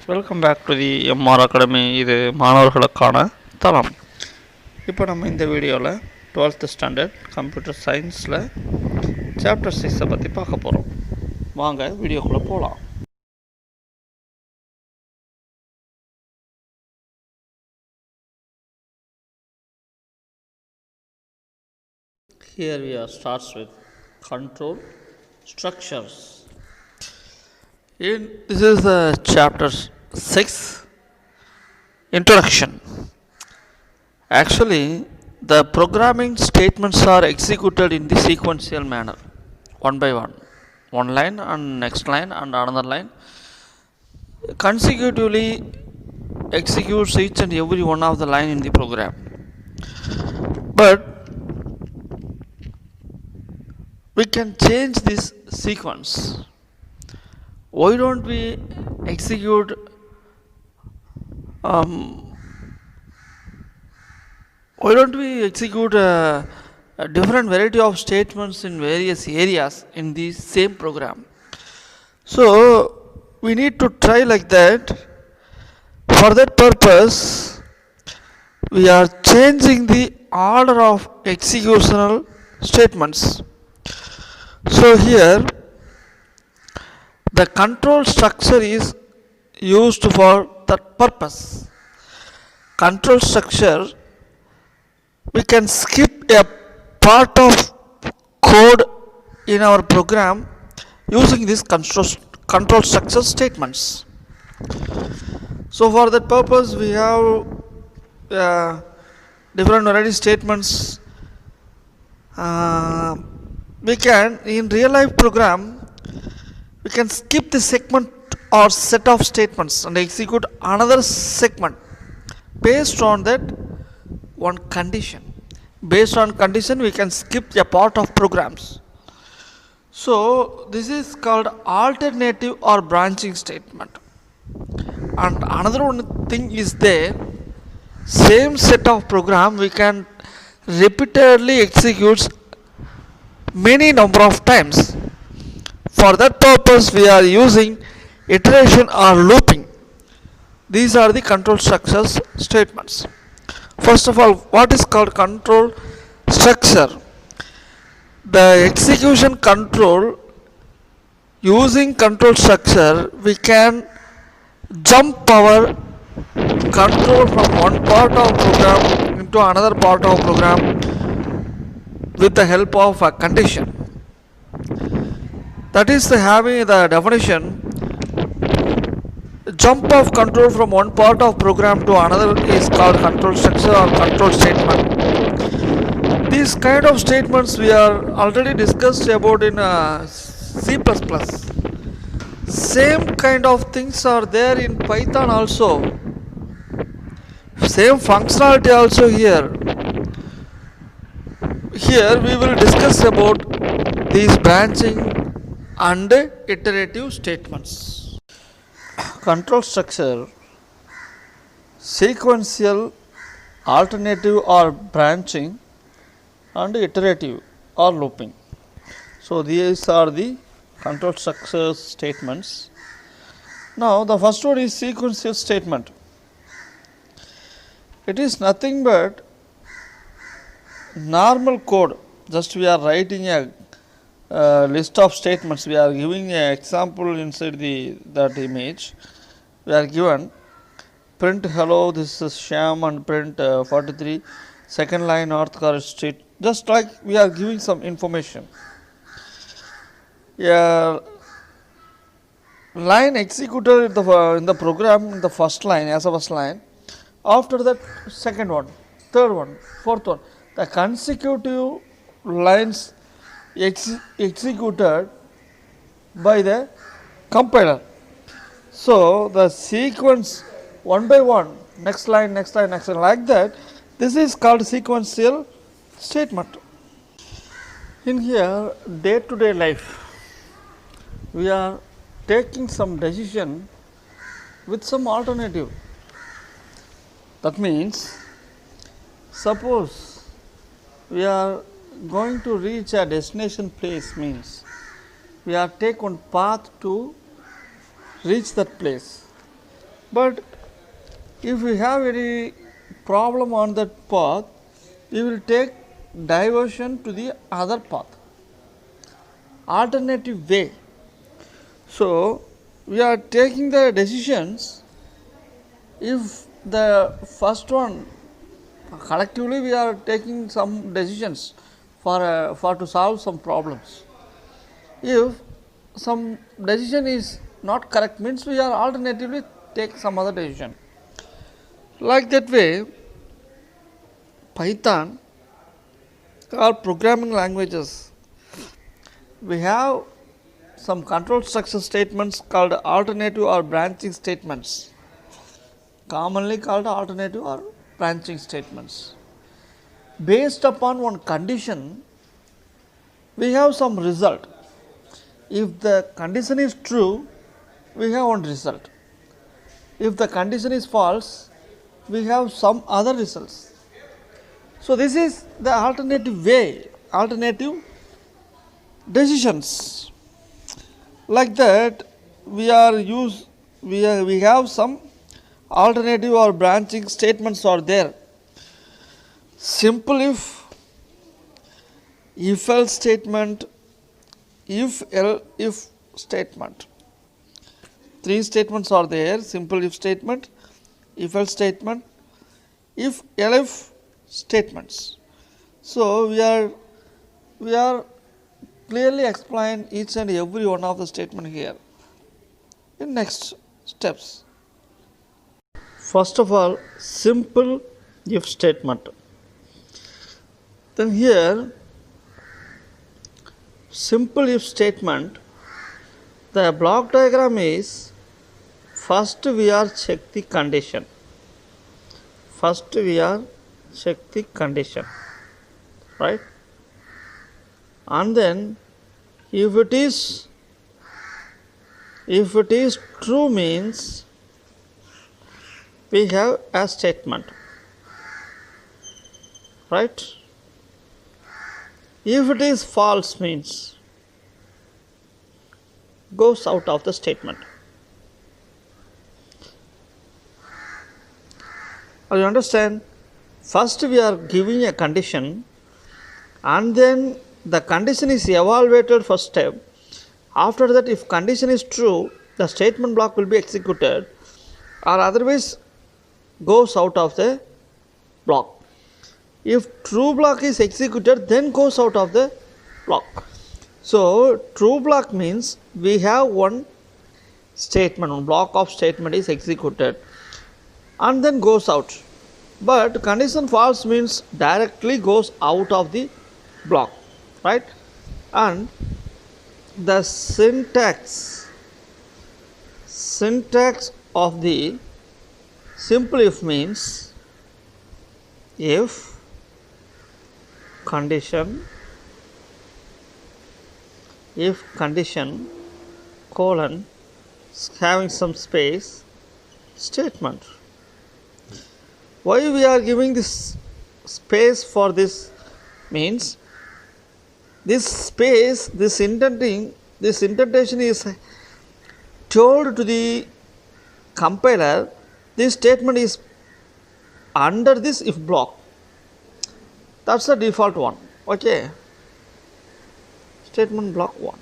Welcome back to the MR academy. இது மாணவர்களுக்கான தளம். இப்போ நம்ம இந்த வீடியோவில் 12th ஸ்டாண்டர்ட் கம்ப்யூட்டர் சயின்ஸில் சாப்டர் 6 பற்றி பார்க்க போகிறோம். வாங்க வீடியோக்குள்ளே போகலாம். Here we are starts with control structures. This is chapter 6 introduction. Actually, the programming statements are executed in the sequential manner, one by one line and next line and another line consecutively executes each and every one of the line in the program. But we can change this sequence. Why don't we execute a different variety of statements in various areas in the same program? So we need to try like that. For that purpose, we are changing the order of executional statements. So here the control structure is used for that purpose. Control structure, we can skip a part of code in our program using these control structure statements. So for that purpose we have different variety statements. We can, in real life program, we can skip the segment or set of statements and execute another segment based on that one condition. Based on condition, we can skip a part of programs. So this is called alternative or branching statement. And another one thing is there, same set of program we can repeatedly execute many number of times. For that purpose we are using iteration or looping. These are the control structures statements. First of all, what is called control structure? The execution control, using control structure we can jump our control from one part of program into another part of program with the help of a condition. That is having the definition, jump of control from one part of program to another is called control structure or control statement. These kind of statements we are already discussed about in C++. Same kind of things are there in Python also. Same functionality also here. Here we will discuss about these branching and iterative statements. Control structure, sequential, alternative or branching, and iterative or looping. So these are the control structure statements. Now the first one is sequential statement. It is nothing but normal code. Just we are writing a list of statements. We are giving an example inside that image. We are given print hello, this is Shyam, and print 43 second line North Carter Street. Just like we are giving some information. Line executed in the program in the first line as a first line. After that, second one, third one, fourth one. The consecutive lines executed by the compiler. So the sequence one by one, next line, next line, next line, like that. This is called sequential statement. In here, day-to-day life, we are taking some decision with some alternative. That means, suppose we are going to reach a destination place, means we are take one path to reach that place. But if we have any problem on that path, we will take diversion to the other path, alternative way. So we are taking the decisions. If the first one, collectively we are taking some decisions for to solve some problems. If some decision is not correct, means we are alternatively take some other decision. Like that way, Python or programming languages, we have some control structure statements called alternative or branching statements, commonly called alternative or branching statements. Based upon one condition, we have some result. If the condition is true, we have one result. If the condition is false, we have some other results. So this is the alternative way, alternative decisions. Like that, we have some alternative or branching statements are there. Simple if else statement, if statement. Three statements are there: simple if statement, if else statement, if elif statements. So we are clearly explain each and every one of the statement here in next steps. First of all, simple if statement. Then here, simple if statement, the block diagram is, first we are check the condition. First we are check the condition, right? And then if it is true, means we have a statement, right? If it is false, means goes out of the statement. You understand? First we are giving a condition, and then the condition is evaluated first step. After that, if condition is true, the statement block will be executed, or otherwise goes out of the block. If true block is executed, then goes out of the block. So true block means we have one statement, one block of statement is executed and then goes out. But condition false means directly goes out of the block, right? And the syntax of the simple if means if condition colon having some space statement. Why we are giving this space for this means this space, this indentation is told to the compiler this statement is under this if block. That's the default one. Okay. Statement block 1.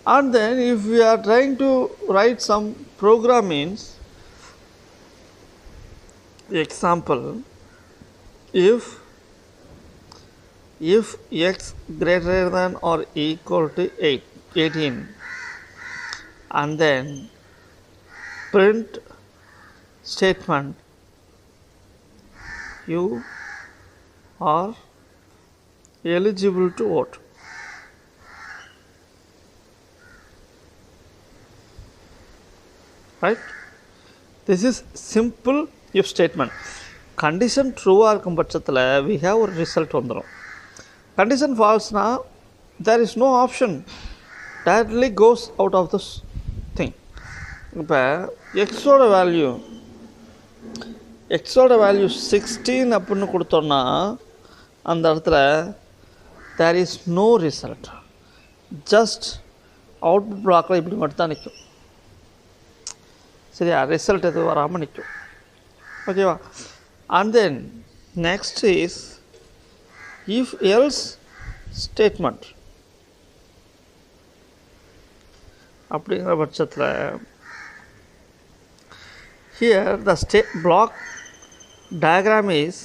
And then if we are trying to write some program means, example, if x greater than or equal to 18, and then print statement you are eligible to vote. Right? This is simple if statement. Condition true or பட்சத்தில் we have a result வந்துடும். Condition false na there is no option, directly goes out of this thing. இப்போ xோட value 16 அப்படின்னு கொடுத்தோம்னா அந்த இடத்துல there is no result, just output blockல இப்படி மட்டும் தான் நிற்கும். சரியா, ரிசல்ட் எதுவும் வராமல் நிற்கும். ஓகேவா? And then next is if else statement. அப்படிங்கிற பட்சத்தில் here the state block diagram is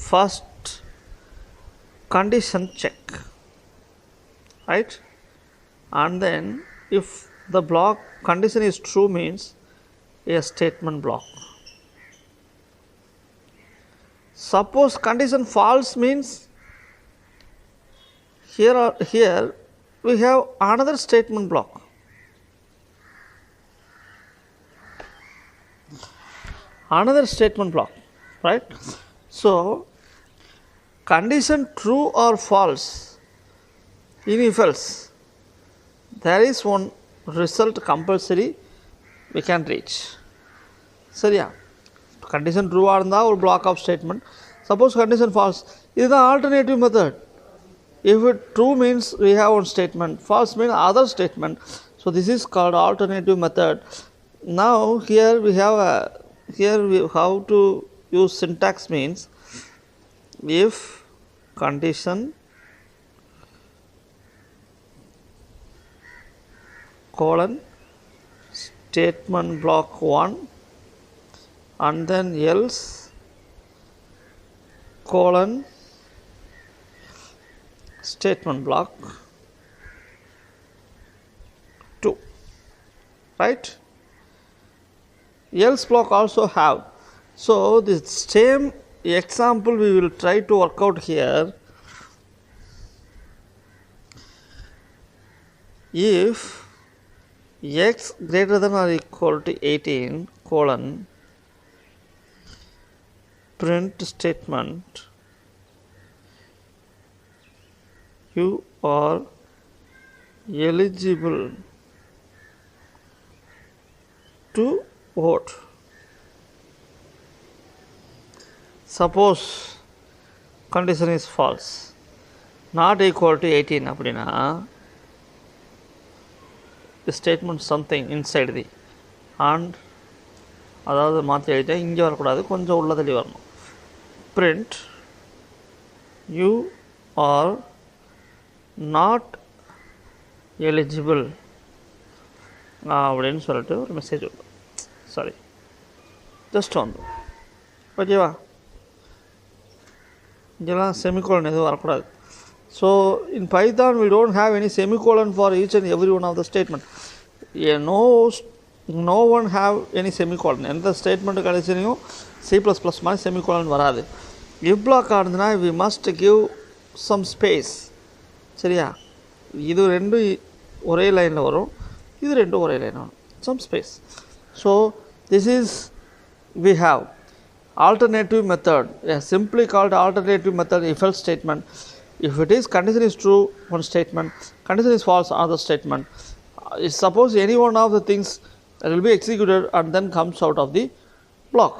first condition check, right? And then if the block condition is true means a statement block. Suppose condition false means here we have another statement block. Another statement block, right? So condition true or false, in if else there is one result compulsory we can reach. சரியா, condition true இருந்தால் ஒரு block of statement. Suppose condition false, இதுதான் alternative method. If it true means we have one statement, false means other statement. So this is called alternative method. Now here we have how to use syntax means if condition colon statement block 1 and then else colon statement block 2, right? Else block also have. So this same example we will try to work out here. If x greater than or equal to 18 colon print statement you are eligible to vote. Suppose condition is false, not equal to 18 அப்படின்னா the statement something inside the and அதாவது மாற்றி எழுதிட்டேன், இங்கே வரக்கூடாது, கொஞ்சம் உள்ளதில் வரணும். print you are not eligible அப்படின்னு சொல்லிட்டு ஒரு மெசேஜ் வரும். சாரி, ஜஸ்ட் வந்து ஓகேவா, இதெல்லாம் செமிகோலன் எதுவும் வரக்கூடாது. So in Python we don't have any semicolon for each and every one of the statement. No one have any semicolon. எந்த ஸ்டேட்மெண்ட்டு கடைசிலையும் C++ மாதிரி செமிகோலன் வராது. இஃப் பிளாக் ஆனதுன்னா we must give some space. சரியா, இது ரெண்டும் ஒரே லைனில் வரும், இது ரெண்டும் ஒரே லைன் வரும், some space. So this is we have alternative method, simply called alternative method if else statement. If it is condition is true, one statement, condition is false, another statement. Suppose any one of the things that will be executed and then comes out of the block.